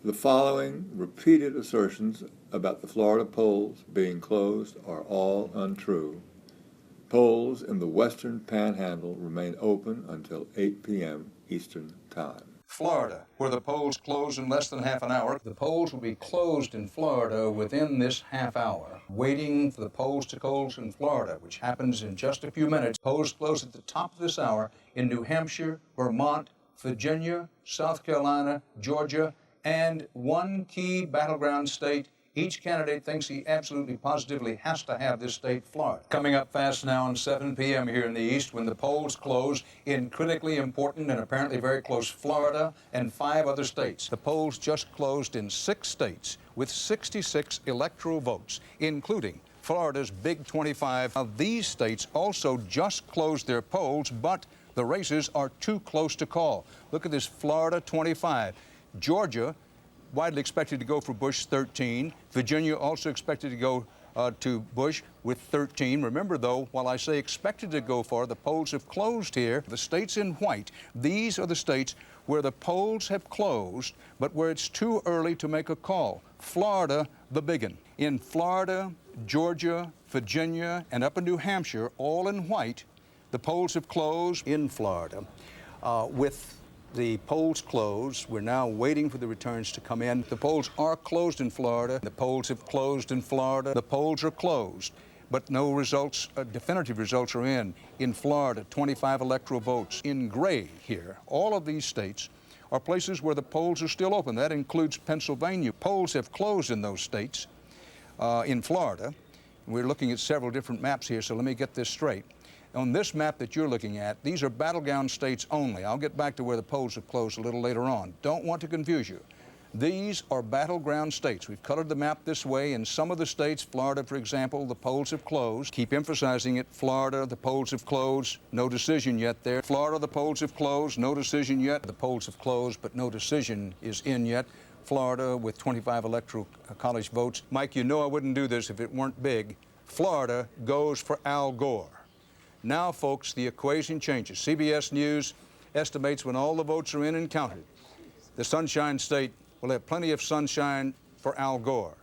The following repeated assertions about the Florida polls being closed are all untrue. Polls in the western panhandle remain open until 8 p.m. Eastern Time. Florida, where the polls close in less than half an hour. The polls will be closed in Florida within this half hour. Waiting for the polls to close in Florida, which happens in just a few minutes. Polls close at the top of this hour in New Hampshire, Vermont, Virginia, South Carolina, Georgia, and one key battleground state. Each candidate thinks he absolutely positively has to have this state, Florida. Coming up fast now on 7 p.m. here in the East when the polls close in critically important and apparently very close Florida and 5 other states. The polls just closed in 6 states with 66 electoral votes, including Florida's Big 25. Now, these states also just closed their polls, but the races are too close to call. Look at this Florida 25. Georgia, widely expected to go for Bush, 13. Virginia also expected to go to Bush with 13. Remember, though, while I say expected to go for, the polls have closed here. The states in white, these are the states where the polls have closed, but where it's too early to make a call. Florida, the big one. In Florida, Georgia, Virginia, and up in New Hampshire, all in white, the polls have closed. In Florida, with the polls closed, we're now waiting for the returns to come in. The polls are closed in Florida. The polls have closed in Florida. The polls are closed, but no results, definitive results are in. In Florida, 25 electoral votes. In gray here, all of these states are places where the polls are still open. That includes Pennsylvania. Polls have closed in those states. In Florida, we're looking at several different maps here, so let me get this straight. On this map that you're looking at, these are battleground states only. I'll get back to where the polls have closed a little later on. Don't want to confuse you. These are battleground states. We've colored the map this way. In some of the states, Florida, for example, the polls have closed. Keep emphasizing it. Florida, the polls have closed. No decision yet there. Florida, the polls have closed. No decision yet. The polls have closed, but no decision is in yet. Florida with 25 electoral college votes. Mike, you know I wouldn't do this if it weren't big. Florida goes for Al Gore. Now, folks, the equation changes. CBS News estimates when all the votes are in and counted, the Sunshine State will have plenty of sunshine for Al Gore.